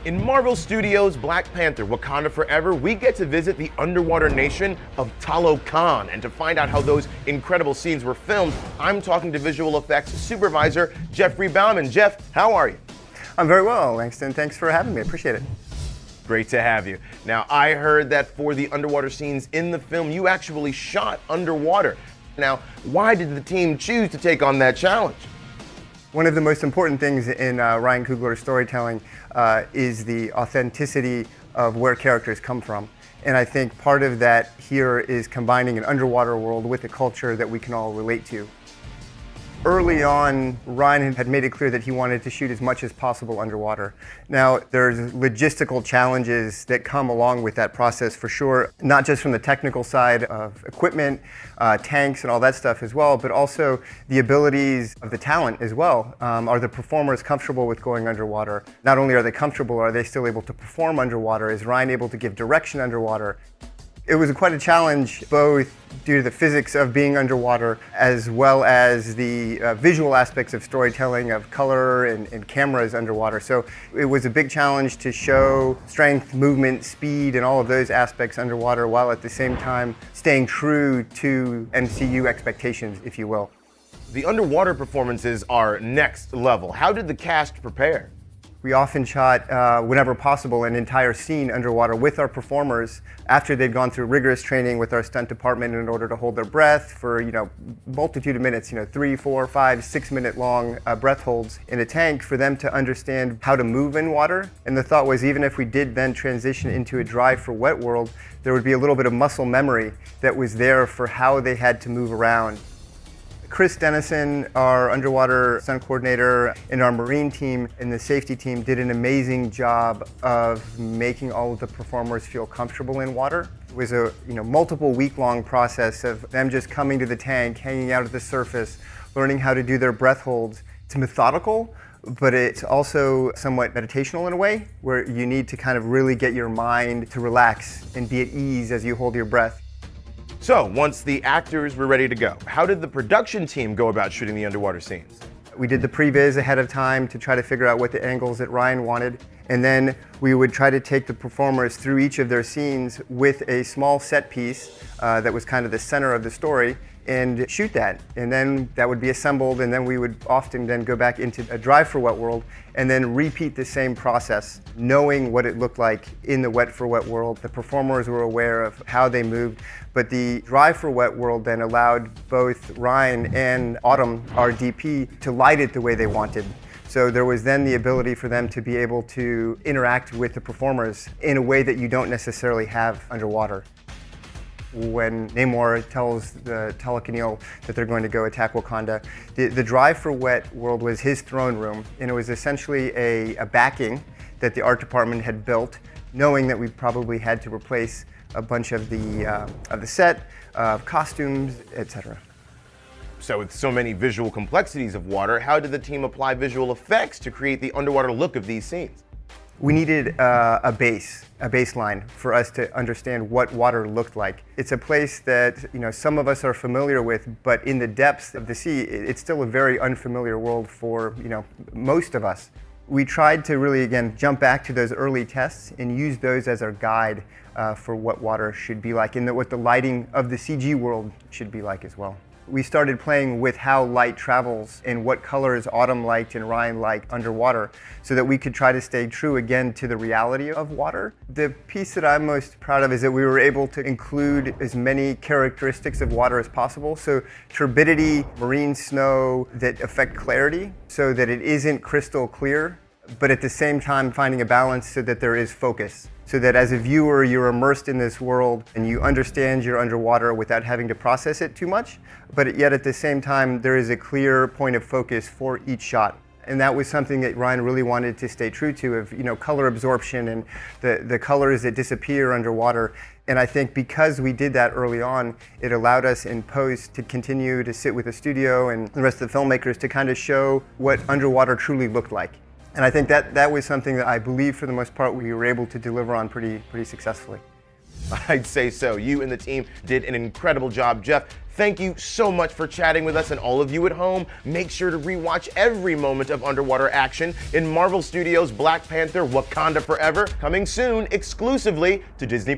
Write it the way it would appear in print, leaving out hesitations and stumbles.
In Marvel Studios' Black Panther, Wakanda Forever, we get to visit the underwater nation of Talokan. And to find out how those incredible scenes were filmed, I'm talking to visual effects supervisor Jeffrey Bauman. Jeff, how are you? I'm very well, Langston. Thanks for having me. I appreciate it. Great to have you. Now, I heard that for the underwater scenes in the film, you actually shot underwater. Now, why did the team choose to take on that challenge? One of the most important things in Ryan Coogler's storytelling is the authenticity of where characters come from. And I think part of that here is combining an underwater world with a culture that we can all relate to. Early on, Ryan had made it clear that he wanted to shoot as much as possible underwater. Now, there's logistical challenges that come along with that process for sure, not just from the technical side of equipment, tanks and all that stuff as well, but also the abilities of the talent as well. Are the performers comfortable with going underwater? Not only are they comfortable, are they still able to perform underwater? Is Ryan able to give direction underwater? It was quite a challenge, both due to the physics of being underwater, as well as the visual aspects of storytelling, of color and cameras underwater. So it was a big challenge to show strength, movement, speed, and all of those aspects underwater, while at the same time staying true to MCU expectations, if you will. The underwater performances are next level. How did the cast prepare? We often shot, whenever possible, an entire scene underwater with our performers after they'd gone through rigorous training with our stunt department in order to hold their breath for, multitude of minutes, 3, 4, 5, 6 minute long breath holds in a tank for them to understand how to move in water. And the thought was, even if we did then transition into a dry for wet world, there would be a little bit of muscle memory that was there for how they had to move around. Chris Dennison, our underwater stunt coordinator, and our marine team and the safety team did an amazing job of making all of the performers feel comfortable in water. It was a multiple week-long process of them just coming to the tank, hanging out at the surface, learning how to do their breath holds. It's methodical, but it's also somewhat meditational in a way, where you need to kind of really get your mind to relax and be at ease as you hold your breath. So, once the actors were ready to go, how did the production team go about shooting the underwater scenes? We did the previs ahead of time to try to figure out what the angles that Ryan wanted, and then we would try to take the performers through each of their scenes with a small set piece that was kind of the center of the story, and shoot that. And then that would be assembled, and then we would often then go back into a dry for wet world and then repeat the same process, knowing what it looked like in the wet for wet world. The performers were aware of how they moved, but the dry for wet world then allowed both Ryan and Autumn, our DP, to light it the way they wanted. So there was then the ability for them to be able to interact with the performers in a way that you don't necessarily have underwater. When Namor tells the Talokan that they're going to go attack Wakanda, the dry for wet world was his throne room, and it was essentially a backing that the art department had built, knowing that we probably had to replace a bunch of the set, costumes, etc. So with so many visual complexities of water, how did the team apply visual effects to create the underwater look of these scenes? We needed a baseline for us to understand what water looked like. It's a place that some of us are familiar with, but in the depths of the sea, it's still a very unfamiliar world for most of us. We tried to really, again, jump back to those early tests and use those as our guide for what water should be like, and what the lighting of the CG world should be like as well. We started playing with how light travels and what colors Autumn liked and Ryan liked underwater, so that we could try to stay true again to the reality of water. The piece that I'm most proud of is that we were able to include as many characteristics of water as possible. So turbidity, marine snow that affect clarity, so that it isn't crystal clear, but at the same time finding a balance so that there is focus. So that as a viewer, you're immersed in this world and you understand you're underwater without having to process it too much, but yet at the same time, there is a clear point of focus for each shot. And that was something that Ryan really wanted to stay true to, of color absorption and the colors that disappear underwater. And I think because we did that early on, it allowed us in post to continue to sit with the studio and the rest of the filmmakers to kind of show what underwater truly looked like. And I think that was something that I believe for the most part we were able to deliver on pretty successfully. I'd say so. You and the team did an incredible job, Jeff. Thank you so much for chatting with us, and all of you at home, make sure to rewatch every moment of underwater action in Marvel Studios' Black Panther: Wakanda Forever, coming soon exclusively to Disney+.